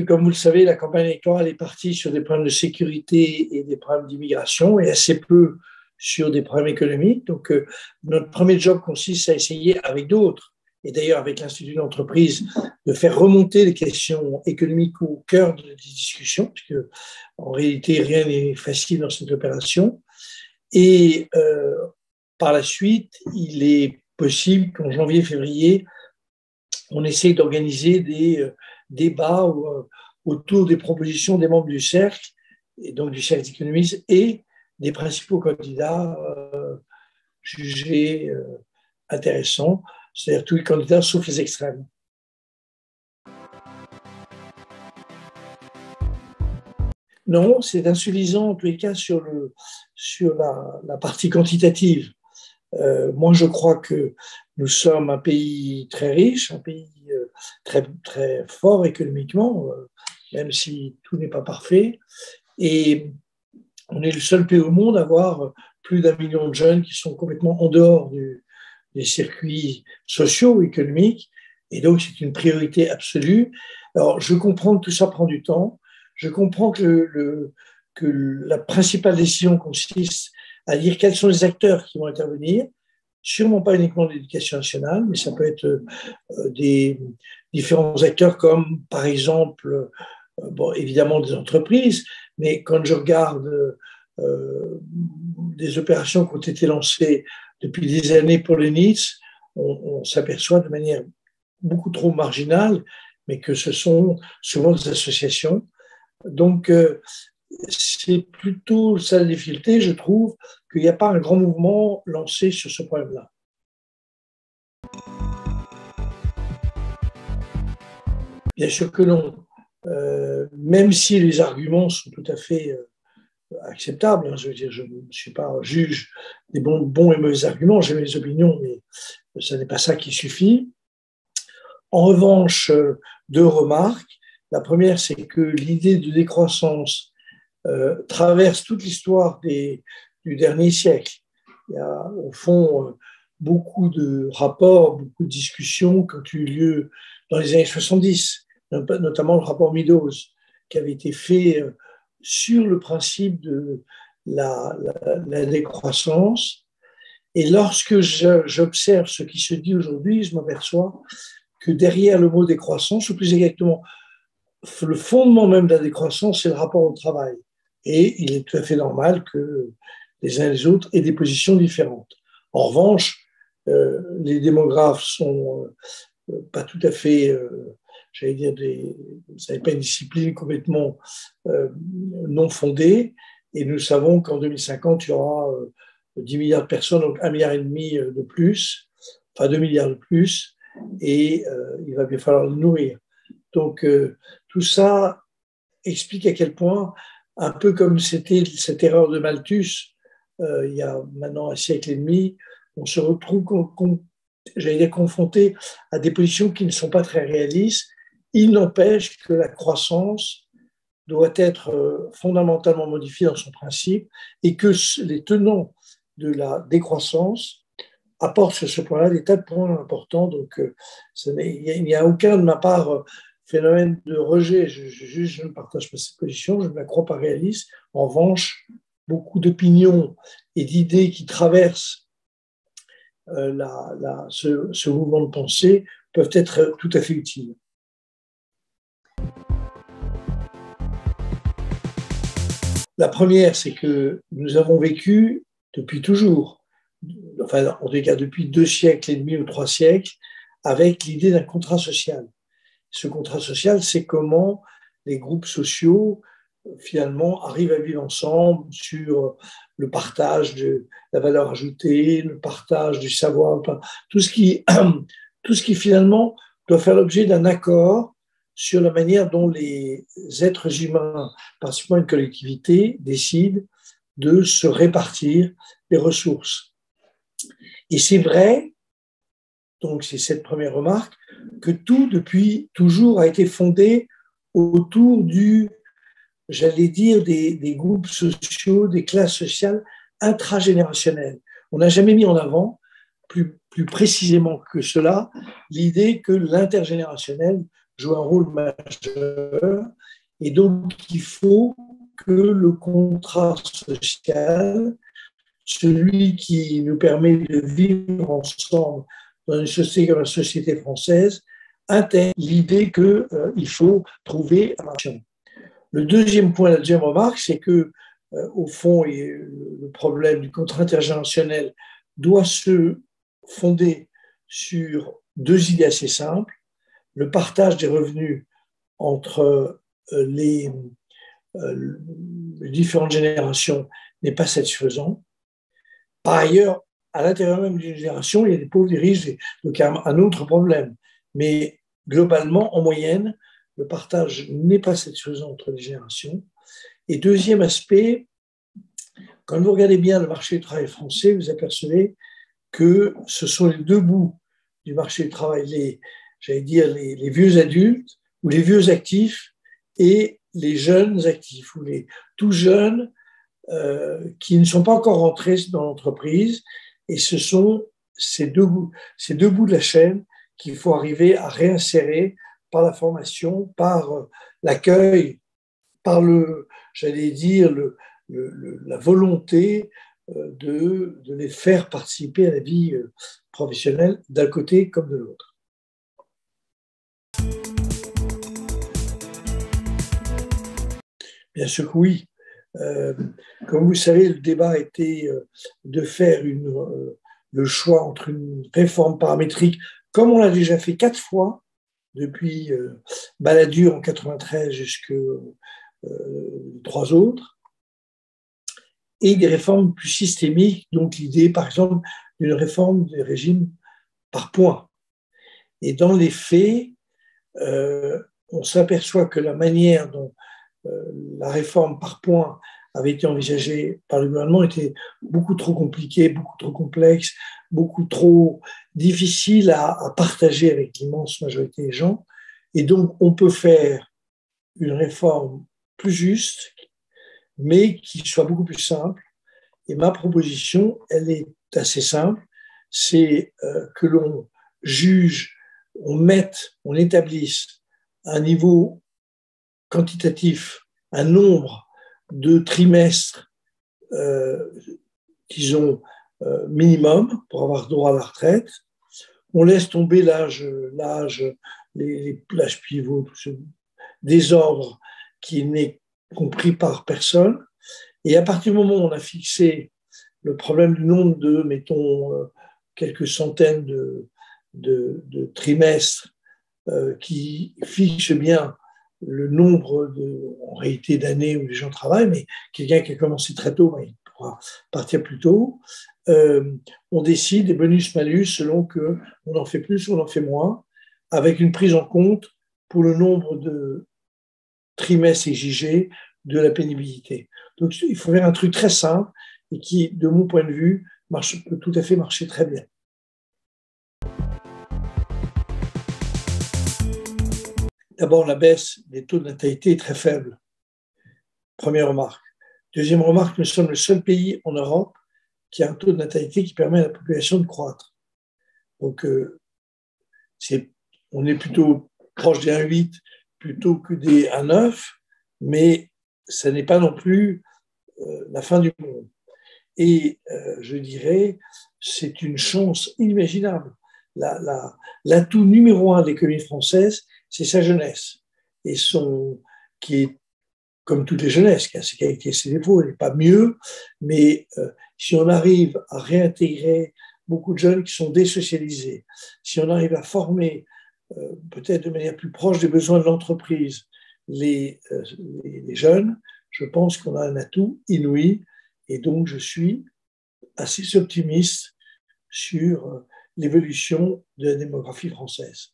Comme vous le savez, la campagne électorale est partie sur des problèmes de sécurité et des problèmes d'immigration et assez peu sur des problèmes économiques. Donc, notre premier job consiste à essayer avec d'autres, et d'ailleurs avec l'Institut d'entreprise, de faire remonter les questions économiques au cœur des discussions, parce que en réalité, rien n'est facile dans cette opération. Et par la suite, il est possible qu'en janvier-février, on essaye d'organiser des débats autour des propositions des membres du cercle, et donc du cercle d'économistes, et des principaux candidats jugés intéressants, c'est-à-dire tous les candidats sauf les extrêmes. Non, c'est insuffisant en tous les cas sur la partie quantitative. Moi, je crois que nous sommes un pays très riche, un pays très, très fort économiquement, même si tout n'est pas parfait. Et on est le seul pays au monde à avoir plus d'1 million de jeunes qui sont complètement en dehors des circuits sociaux, économiques. Et donc, c'est une priorité absolue. Alors, je comprends que tout ça prend du temps. Je comprends que la principale décision consiste à dire quels sont les acteurs qui vont intervenir, sûrement pas uniquement l'éducation nationale, mais ça peut être des différents acteurs comme, par exemple, évidemment des entreprises, mais quand je regarde des opérations qui ont été lancées depuis des années pour les NEETs, on s'aperçoit de manière beaucoup trop marginale, mais que ce sont souvent des associations. Donc, c'est plutôt ça la difficulté, je trouve, qu'il n'y a pas un grand mouvement lancé sur ce problème-là. Bien sûr que non. Même si les arguments sont tout à fait acceptables, hein, je veux dire, je ne suis pas un juge des bons et mauvais arguments, j'ai mes opinions, mais ce n'est pas ça qui suffit. En revanche, 2 remarques. La première, c'est que l'idée de décroissance traverse toute l'histoire du dernier siècle. Il y a au fond beaucoup de rapports, beaucoup de discussions qui ont eu lieu dans les années 70, notamment le rapport Meadows, qui avait été fait sur le principe de la décroissance. Et lorsque j'observe ce qui se dit aujourd'hui, je m'aperçois que derrière le mot décroissance, ou plus exactement, le fondement même de la décroissance, c'est le rapport au travail. Et il est tout à fait normal que les uns et les autres aient des positions différentes. En revanche, les démographes sont pas tout à fait, j'allais dire, ça n'est pas une discipline complètement non fondée. Et nous savons qu'en 2050, il y aura 10 milliards de personnes, donc 1,5 milliard de plus, enfin 2 milliards de plus, et il va bien falloir le nourrir. Donc, tout ça explique à quel point, un peu comme c'était cette erreur de Malthus, il y a maintenant 1 siècle et demi, on se retrouve, j'allais dire, confronté à des positions qui ne sont pas très réalistes. Il n'empêche que la croissance doit être fondamentalement modifiée dans son principe et que les tenants de la décroissance apportent sur ce point-là des tas de points importants. Donc, il n'y a aucun de ma part phénomène de rejet. Je ne partage pas cette position, je ne la crois pas réaliste. En revanche, beaucoup d'opinions et d'idées qui traversent ce mouvement de pensée peuvent être tout à fait utiles. La première, c'est que nous avons vécu depuis toujours, enfin en tout cas depuis 2 siècles et demi ou 3 siècles, avec l'idée d'un contrat social. Ce contrat social, c'est comment les groupes sociaux, finalement, arrivent à vivre ensemble sur le partage de la valeur ajoutée, le partage du savoir, tout ce qui finalement doit faire l'objet d'un accord sur la manière dont les êtres humains, particulièrement une collectivité, décident de se répartir les ressources. Et c'est vrai, donc c'est cette première remarque, que tout, depuis toujours, a été fondé autour j'allais dire, des groupes sociaux, des classes sociales intragénérationnelles. On n'a jamais mis en avant, plus précisément que cela, l'idée que l'intergénérationnel joue un rôle majeur. Et donc, il faut que le contrat social, celui qui nous permet de vivre ensemble dans une société comme la société française, intègre l'idée qu'il faut trouver un marché. Le deuxième point, la deuxième remarque, c'est que, au fond, le problème du contrat intergénérationnel doit se fonder sur deux idées assez simples. Le partage des revenus entre les différentes générations n'est pas satisfaisant. Par ailleurs, à l'intérieur même d'une génération, il y a des pauvres, des riches, donc il y a un autre problème. Mais globalement, en moyenne, le partage n'est pas satisfaisant entre les générations. Et deuxième aspect, quand vous regardez bien le marché du travail français, vous apercevez que ce sont les deux bouts du marché du travail, les vieux adultes ou les vieux actifs et les jeunes actifs ou les tout jeunes qui ne sont pas encore rentrés dans l'entreprise. Et ce sont ces deux bouts de la chaîne qu'il faut arriver à réinsérer par la formation, par l'accueil, par la volonté de les faire participer à la vie professionnelle d'un côté comme de l'autre. Bien sûr que oui. Comme vous le savez, le débat était de faire le choix entre une réforme paramétrique, comme on l'a déjà fait 4 fois, depuis Balladur en 93 jusqu'à 3 autres, et des réformes plus systémiques, donc l'idée, par exemple, d'une réforme des régimes par points. Et dans les faits, on s'aperçoit que la manière dont la réforme par points avait été envisagée par le gouvernement était beaucoup trop compliquée, beaucoup trop complexe, beaucoup trop difficile à partager avec l'immense majorité des gens. Et donc, on peut faire une réforme plus juste, mais qui soit beaucoup plus simple. Et ma proposition, elle est assez simple, c'est que l'on juge, on établisse un niveau quantitatif, un nombre de trimestres, disons, minimum pour avoir droit à la retraite. On laisse tomber l'âge pivot, tout ce désordre qui n'est compris par personne. Et à partir du moment où on a fixé le problème du nombre de, mettons, quelques centaines de trimestres qui fixe bien le nombre en réalité d'années où les gens travaillent, mais quelqu'un qui a commencé très tôt, il pourra partir plus tôt. On décide des bonus-malus selon qu'on en fait plus ou on en fait moins, avec une prise en compte pour le nombre de trimestres exigés de la pénibilité. Donc il faut faire un truc très simple et qui, de mon point de vue, peut tout à fait marcher très bien. D'abord, la baisse des taux de natalité est très faible. Première remarque. Deuxième remarque, nous sommes le seul pays en Europe qui a un taux de natalité qui permet à la population de croître. Donc, on est plutôt proche des 1,8 plutôt que des 1,9, mais ça n'est pas non plus la fin du monde. Et je dirais, c'est une chance inimaginable. L'atout numéro 1 de l'économie française, c'est sa jeunesse, et qui est comme toutes les jeunesses, qui a ses qualités et ses défauts, elle n'est pas mieux, mais si on arrive à réintégrer beaucoup de jeunes qui sont désocialisés, si on arrive à former peut-être de manière plus proche des besoins de l'entreprise les jeunes, je pense qu'on a un atout inouï, et donc je suis assez optimiste sur l'évolution de la démographie française.